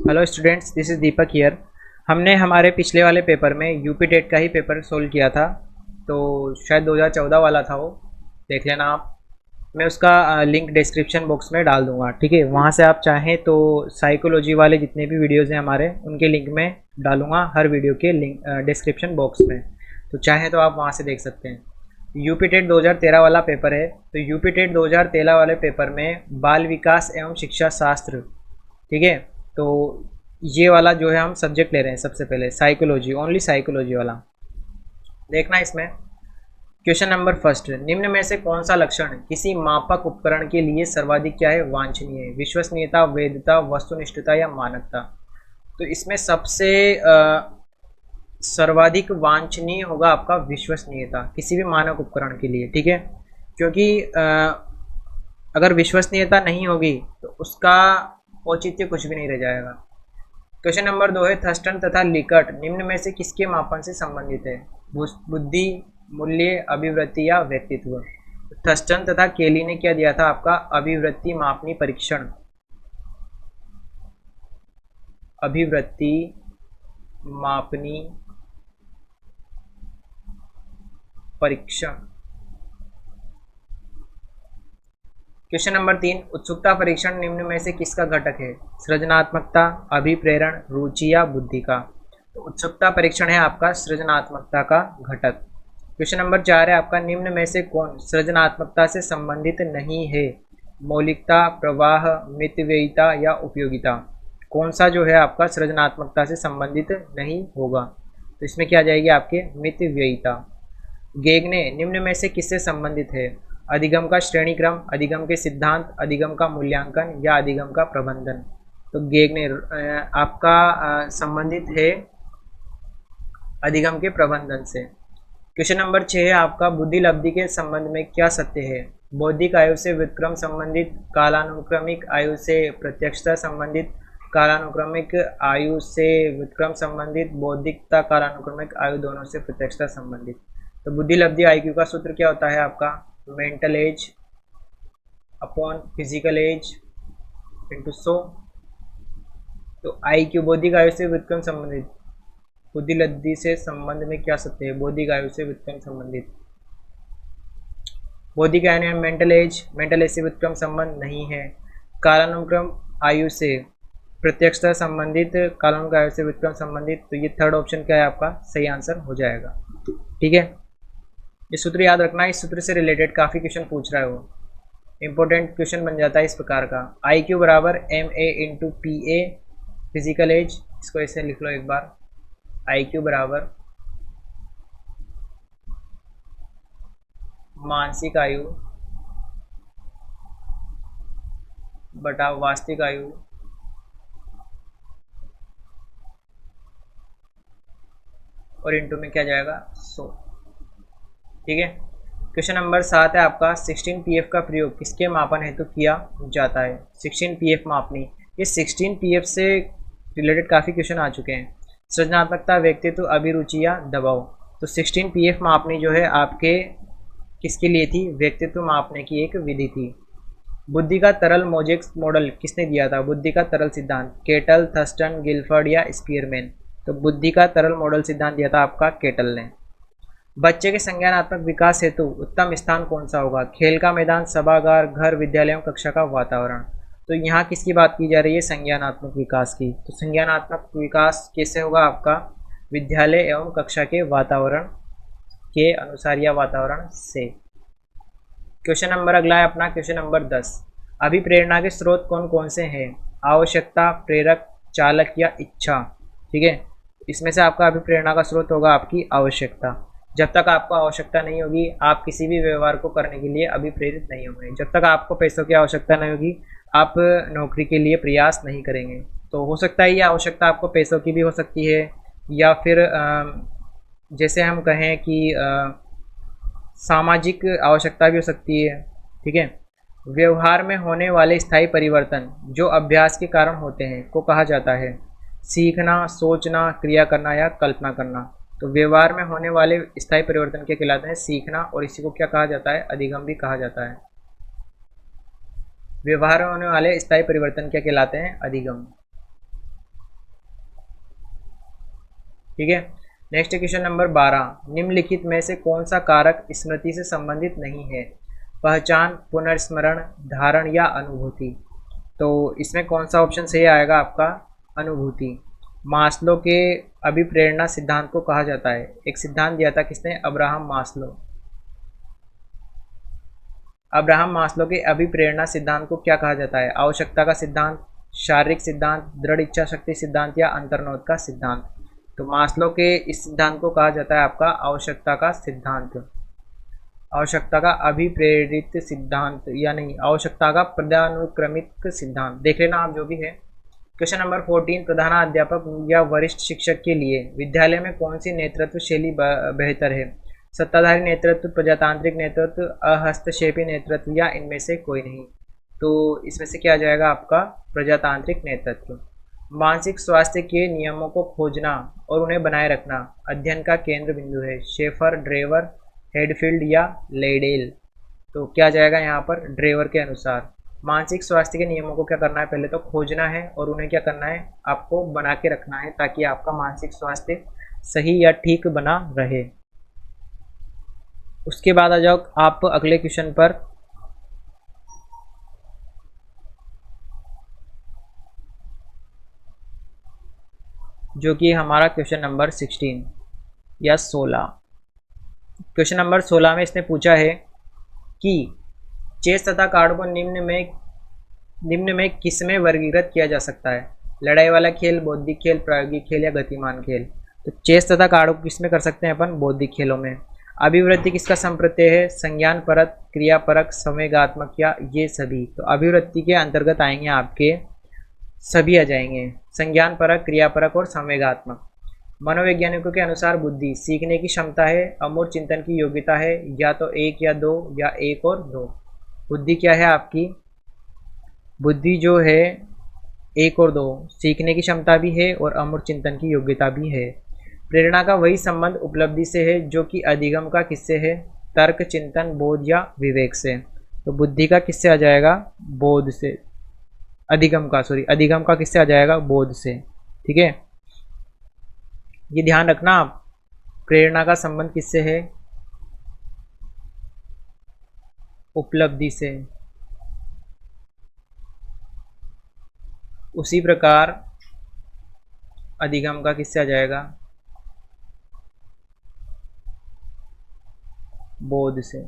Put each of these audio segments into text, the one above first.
Hello students, this is Deepak here. हमने हमारे पिछले वाले पेपर में यूपी टेट का ही पेपर सोल्व किया था। तो शायद 2014 वाला था वो, देख लेना आप। मैं उसका लिंक डिस्क्रिप्शन बॉक्स में डाल दूंगा, ठीक है। वहाँ से आप चाहें तो साइकोलॉजी वाले जितने भी वीडियोज़ हैं हमारे, उनके लिंक में डालूंगा हर वीडियो के लिंक डिस्क्रिप्शन बॉक्स में। तो चाहें तो आप वहाँ से देख सकते हैं। यूपी टेट 2013 वाला पेपर है। तो यूपी टेट 2013 वाले पेपर में बाल विकास एवं शिक्षा शास्त्र, ठीक है। तो ये वाला जो है हम सब्जेक्ट ले रहे हैं सबसे पहले, साइकोलॉजी, ओनली साइकोलॉजी वाला। देखना इसमें क्वेश्चन नंबर फर्स्ट, निम्न में से कौन सा लक्षण किसी मापक उपकरण के लिए सर्वाधिक क्या है, वांछनीय है? विश्वसनीयता, वैधता, वस्तुनिष्ठता या मानकता। तो इसमें सबसे सर्वाधिक वांछनीय होगा आपका विश्वसनीयता किसी भी मानक उपकरण के लिए, ठीक है। क्योंकि अगर विश्वसनीयता नहीं होगी तो उसका औचित्य कुछ भी नहीं रह जाएगा। क्वेश्चन नंबर 2 है, थर्स्टन तथा लिकर्ट निम्न में से किसके मापन से संबंधित है? बुद्धि, मूल्य, अभिवृत्ति या व्यक्तित्व। थर्स्टन तथा केली ने क्या दिया था आपका? अभिवृत्ति मापनी परीक्षण, अभिवृत्ति मापनी परीक्षण। क्वेश्चन नंबर 3, उत्सुकता परीक्षण निम्न में से किसका घटक है? सृजनात्मकता, अभिप्रेरण, रुचि या बुद्धि का। तो उत्सुकता परीक्षण है आपका सृजनात्मकता का घटक। क्वेश्चन नंबर 4 है आपका, निम्न में से कौन सृजनात्मकता से संबंधित नहीं है? मौलिकता, प्रवाह, मितव्ययिता या उपयोगिता। कौन सा जो है आपका सृजनात्मकता से संबंधित नहीं होगा? तो इसमें क्या आ जाएगी आपके? मितव्ययिता। गेगने निम्न में से किससे संबंधित है? अधिगम का श्रेणी क्रम, अधिगम के सिद्धांत, अधिगम का मूल्यांकन या अधिगम का प्रबंधन। तो गेगने आपका संबंधित है अधिगम के प्रबंधन से। क्वेश्चन नंबर 6 है आपका, बुद्धि लब्धि के संबंध में क्या सत्य है? बौद्धिक आयु से व्युत्क्रम संबंधित, कालानुक्रमिक आयु से प्रत्यक्षता संबंधित, कालानुक्रमिक आयु से व्युत्क्रम संबंधित, बौद्धिकता कालानुक्रमिक आयु दोनों से प्रत्यक्षता संबंधित। तो बुद्धि लब्धि आईक्यू का सूत्र क्या होता है आपका? Mental age upon physical age into 100। तो आईक्यू बौद्धिक आयु से व्युत्क्रम संबंधित, बुद्धि लब्धि से संबंध में क्या सत्य है? बौद्धिक आयु से व्युत्क्रम संबंधित। बौद्धिक आयु में मेंटल एज से व्युत्क्रम संबंध नहीं है। कालानुक्रम आयु से प्रत्यक्षता संबंधित, कालानुक्रम आयु से व्युत्क्रम संबंधित। तो ये थर्ड ऑप्शन क्या है आपका? सही आंसर हो जाएगा, ठीक है। ये सूत्र याद रखना, इस सूत्र से रिलेटेड काफ़ी क्वेश्चन पूछ रहा है, वो इंपॉर्टेंट क्वेश्चन बन जाता है इस प्रकार का। आई क्यू बराबर M A into P A physical age, इसको ऐसे लिख लो एक बार। आई क्यू बराबर मानसिक आयु बटा वास्तविक आयु और इंटू में क्या जाएगा? 100, ठीक है। क्वेश्चन नंबर 7 है आपका, 16 पीएफ का प्रयोग किसके मापन हेतु किया जाता है? 16 पीएफ मापनी, ये 16 पीएफ से रिलेटेड काफ़ी क्वेश्चन आ चुके हैं। सृजनात्मकता, व्यक्तित्व, अभिरुचि या दबाव। तो 16 पीएफ मापनी जो है आपके किसके लिए थी? व्यक्तित्व मापने की एक विधि थी। बुद्धि का तरल मोजेक्स मॉडल किसने दिया था? बुद्धि का तरल सिद्धांत, केटल, थर्स्टन, गिलफर्ड या स्पीयरमैन। तो बुद्धि का तरल मॉडल सिद्धांत दिया था आपका केटल ने। बच्चे के संज्ञानात्मक विकास हेतु उत्तम स्थान कौन सा होगा? खेल का मैदान, सभागार, घर, विद्यालय एवं कक्षा का वातावरण। तो यहाँ किसकी बात की जा रही है? संज्ञानात्मक विकास की। तो संज्ञानात्मक विकास कैसे होगा आपका? विद्यालय एवं कक्षा के वातावरण के अनुसार या वातावरण से। क्वेश्चन नंबर अगला है अपना, क्वेश्चन नंबर 10, अभिप्रेरणा के स्रोत कौन कौन से हैं? आवश्यकता, प्रेरक, चालक या इच्छा, ठीक है। इसमें से आपका अभिप्रेरणा का स्रोत होगा आपकी आवश्यकता। जब तक आपको आवश्यकता नहीं होगी, आप किसी भी व्यवहार को करने के लिए अभिप्रेरित नहीं होंगे। जब तक आपको पैसों की आवश्यकता नहीं होगी, आप नौकरी के लिए प्रयास नहीं करेंगे। तो हो सकता है ये आवश्यकता आपको पैसों की भी हो सकती है, या फिर जैसे हम कहें कि सामाजिक आवश्यकता भी हो सकती है, ठीक है। व्यवहार में होने वाले स्थायी परिवर्तन जो अभ्यास के कारण होते हैं को कहा जाता है सीखना, सोचना, क्रिया करना या कल्पना करना। तो व्यवहार में होने वाले स्थायी परिवर्तन क्या कहलाते हैं? सीखना, और इसी को क्या कहा जाता है? अधिगम भी कहा जाता है। व्यवहार में होने वाले स्थायी परिवर्तन क्या कहलाते हैं? अधिगम। ठीक है। नेक्स्ट क्वेश्चन नंबर 12, निम्नलिखित में से कौन सा कारक स्मृति से संबंधित नहीं है? पहचान, पुनर्स्मरण, धारण या अनुभूति। तो इसमें कौन सा ऑप्शन सही आएगा आपका? अनुभूति। मास्लो के अभिप्रेरणा सिद्धांत को कहा जाता है, एक सिद्धांत दिया था किसने? Abraham Maslow. अब्राहम मास्लो के अभिप्रेरणा सिद्धांत को क्या कहा जाता है? आवश्यकता का सिद्धांत, शारीरिक सिद्धांत, दृढ़ इच्छा शक्ति सिद्धांत या अंतर्नोद का सिद्धांत। तो मास्लो के इस सिद्धांत को कहा जाता है आपका आवश्यकता का सिद्धांत, आवश्यकता का अभिप्रेरित सिद्धांत, या नहीं, आवश्यकता का पदानुक्रमिक सिद्धांत। देख लेना आप जो भी है। क्वेश्चन नंबर 14, प्रधानाध्यापक या वरिष्ठ शिक्षक के लिए विद्यालय में कौन सी नेतृत्व शैली बेहतर है? सत्ताधारी नेतृत्व, प्रजातांत्रिक नेतृत्व, अहस्तक्षेपी नेतृत्व या इनमें से कोई नहीं। तो इसमें से क्या आ जाएगा आपका? प्रजातांत्रिक नेतृत्व। मानसिक स्वास्थ्य के नियमों को खोजना और उन्हें बनाए रखना अध्ययन का केंद्र बिंदु है। शेफर, ड्रेवर, हेडफील्ड या लेडेल। तो क्या जाएगा यहाँ पर? ड्रेवर के अनुसार। मानसिक स्वास्थ्य के नियमों को क्या करना है? पहले तो खोजना है और उन्हें क्या करना है? आपको बना के रखना है ताकि आपका मानसिक स्वास्थ्य सही या ठीक बना रहे। उसके बाद आ जाओ आप अगले क्वेश्चन पर। जो कि हमारा क्वेश्चन नंबर 16 या 16। क्वेश्चन नंबर 16 में इसने पूछा है कि चेस तथा कार्ड को निम्न में किस में वर्गीकृत किया जा सकता है? लड़ाई वाला खेल, बौद्धिक खेल, प्रायोगिक खेल या गतिमान खेल। तो चेस तथा कार्ड को किस में कर सकते हैं अपन? बौद्धिक खेलों में। अभिवृत्ति किसका संप्रत्यय है? संज्ञान परक, क्रियापरक, संवेगात्मक या ये सभी। तो अभिवृत्ति के अंतर्गत आएंगे आपके सभी आ जाएंगे, संज्ञान परक, क्रियापरक और संवेगात्मक। मनोवैज्ञानिकों के अनुसार बुद्धि सीखने की क्षमता है, अमूर्त चिंतन की योग्यता है, या तो एक या दो या एक और दो। बुद्धि क्या है आपकी? बुद्धि जो है एक और दो, सीखने की क्षमता भी है और अमूर्त चिंतन की योग्यता भी है। प्रेरणा का वही संबंध उपलब्धि से है जो कि अधिगम का किससे है? तर्क, चिंतन, बोध या विवेक से। तो बुद्धि का किससे आ जाएगा? बोध से। अधिगम का किससे आ जाएगा? बोध से। ठीक है, ये ध्यान रखना आप। प्रेरणा का संबंध किससे है? उपलब्धि से। उसी प्रकार अधिगम का किससे आ जाएगा? बोध से।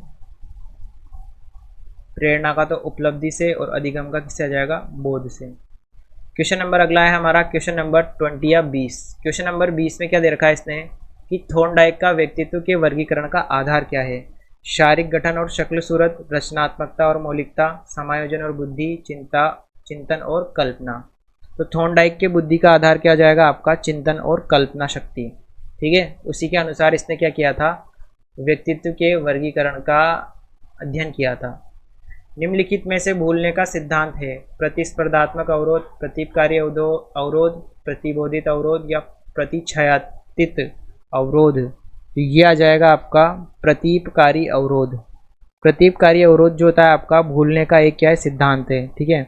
प्रेरणा का तो उपलब्धि से और अधिगम का किससे आ जाएगा? बोध से। क्वेश्चन नंबर अगला है हमारा क्वेश्चन नंबर 20 या 20। क्वेश्चन नंबर 20 में क्या दे रखा है इसने कि थॉर्नडाइक का व्यक्तित्व के वर्गीकरण का आधार क्या है? शारीरिक गठन और शक्ल सूरत, रचनात्मकता और मौलिकता, समायोजन और बुद्धि, चिंतन और कल्पना। तो थॉर्नडाइक के बुद्धि का आधार क्या जाएगा आपका? चिंतन और कल्पना शक्ति। ठीक है, उसी के अनुसार इसने क्या किया था? व्यक्तित्व के वर्गीकरण का अध्ययन किया था। निम्नलिखित में से भूलने का सिद्धांत है? प्रतिस्पर्धात्मक अवरोध, प्रतीपकारी अवरोध, प्रतिबोधित अवरोध या प्रतिच्छायातीत अवरोध। तो ये आ जाएगा आपका प्रतीपकारी अवरोध। प्रतीपकारी अवरोध जो होता है आपका भूलने का एक क्या है? सिद्धांत है। ठीक है,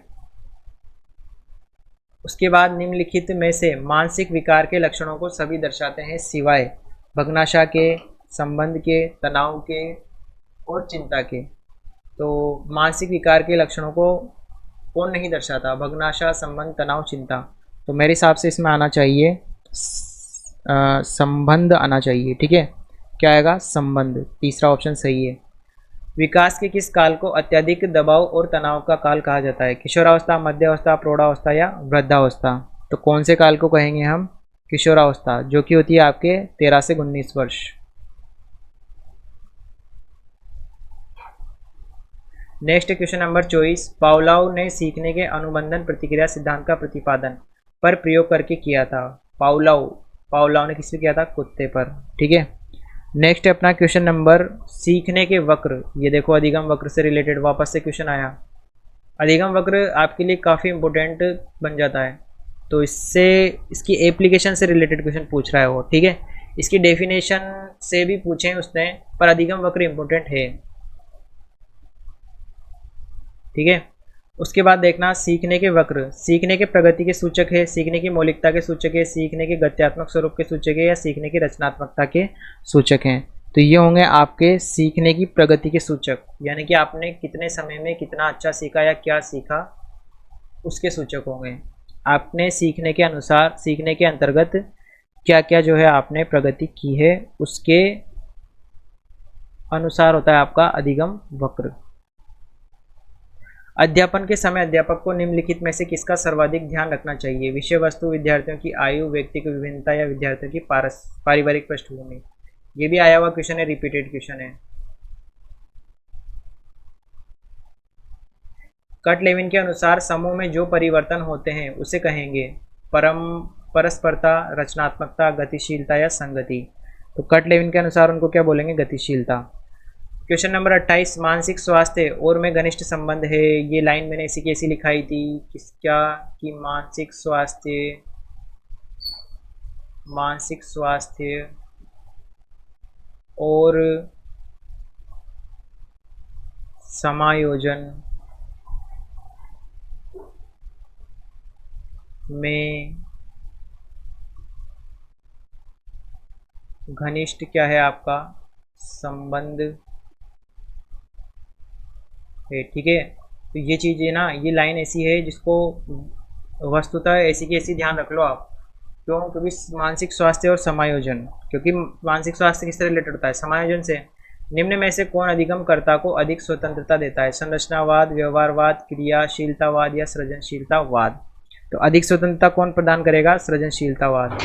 उसके बाद निम्नलिखित में से मानसिक विकार के लक्षणों को सभी दर्शाते हैं सिवाय भग्नाशा के, संबंध के, तनाव के और चिंता के। तो मानसिक विकार के लक्षणों को कौन नहीं दर्शाता? भग्नाशा, संबंध, तनाव, चिंता। तो मेरे हिसाब से इसमें आना चाहिए संबंध आना चाहिए। ठीक है, क्या आएगा? संबंध। तीसरा ऑप्शन सही है। विकास के किस काल को अत्यधिक दबाव और तनाव का काल कहा जाता है? किशोरावस्था, मध्यावस्था, प्रौढ़ावस्था या वृद्धावस्था। तो कौन से काल को कहेंगे हम? किशोरावस्था, जो कि होती है आपके 13 से 19 वर्ष। Next question number 24। पावलोव ने सीखने के अनुबंधन प्रतिक्रिया सिद्धांत का प्रतिपादन पर प्रयोग करके किया था। पावलोव ने किस पे किया था? कुत्ते पर। ठीक है, नेक्स्ट अपना क्वेश्चन नंबर सीखने के वक्र। ये देखो अधिगम वक्र से रिलेटेड वापस से क्वेश्चन आया। अधिगम वक्र आपके लिए काफ़ी इंपॉर्टेंट बन जाता है, तो इससे इसकी एप्लीकेशन से रिलेटेड क्वेश्चन पूछ रहा है वो। ठीक है, इसकी डेफिनेशन से भी पूछे उसने, पर अधिगम वक्र इंपॉर्टेंट है। ठीक है, उसके बाद देखना सीखने के वक्र, सीखने के प्रगति के सूचक है, सीखने की मौलिकता के सूचक है, सीखने के गत्यात्मक स्वरूप के सूचक है, या सीखने की रचनात्मकता के सूचक हैं। तो ये होंगे आपके सीखने की प्रगति के सूचक, यानी कि आपने कितने समय में कितना अच्छा सीखा या क्या सीखा उसके सूचक होंगे। आपने सीखने के अनुसार, सीखने के अंतर्गत क्या क्या जो है आपने प्रगति की है उसके अनुसार होता है आपका अधिगम वक्र। अध्यापन के समय अध्यापक को निम्नलिखित में से किसका सर्वाधिक ध्यान रखना चाहिए? विषय वस्तु, विद्यार्थियों की आयु, व्यक्ति की विभिन्नता, या विद्यार्थियों की पारिवारिक पृष्ठभूमि। ये भी आया हुआ क्वेश्चन है, रिपीटेड क्वेश्चन है। कट-लेविन के अनुसार समूह में जो परिवर्तन होते हैं उसे कहेंगे परस्परता, रचनात्मकता, गतिशीलता, या संगति। तो कट-लेविन के अनुसार उनको क्या बोलेंगे? गतिशीलता। क्वेश्चन नंबर 28, मानसिक स्वास्थ्य और में घनिष्ठ संबंध है। ये लाइन मैंने ऐसी कैसी लिखाई थी, किसका कि मानसिक स्वास्थ्य और समायोजन में घनिष्ठ क्या है आपका संबंध है। ठीक है, तो ये चीज़ें ना, ये लाइन ऐसी है जिसको वस्तुतः ऐसी की ऐसी ध्यान रख लो आप। क्यों? क्योंकि मानसिक स्वास्थ्य और समायोजन, क्योंकि मानसिक स्वास्थ्य किससे रिलेटेड होता है? समायोजन से। निम्न में से कौन अधिगमकर्ता को अधिक स्वतंत्रता देता है? संरचनावाद, व्यवहारवाद, क्रियाशीलतावाद, या सृजनशीलतावाद। तो अधिक स्वतंत्रता कौन प्रदान करेगा? सृजनशीलतावाद।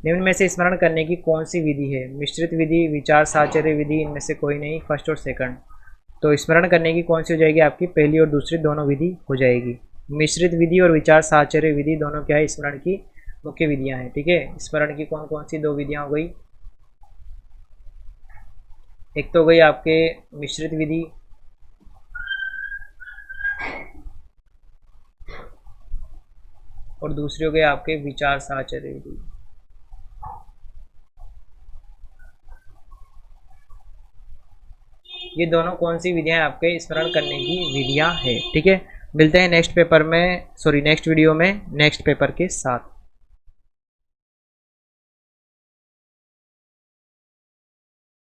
निम्न में से स्मरण करने की कौन सी विधि है? मिश्रित विधि, विचार साहचर्य विधि, इनमें से कोई नहीं, फर्स्ट और सेकंड। तो स्मरण करने की कौन सी हो जाएगी? आपकी पहली और दूसरी दोनों विधि हो जाएगी। मिश्रित विधि और विचार साहचर्य विधि दोनों क्या है? स्मरण की मुख्य विधियां हैं। ठीक है, स्मरण की कौन कौन सी दो विधियां हो गई? एक तो हो गई आपके मिश्रित विधि, और दूसरी हो गई आपके विचार साहचर्य विधि। ये दोनों कौन सी विधियां आपके स्मरण करने की विधियां है। ठीक है, मिलते हैं नेक्स्ट पेपर में, नेक्स्ट वीडियो में नेक्स्ट पेपर के साथ।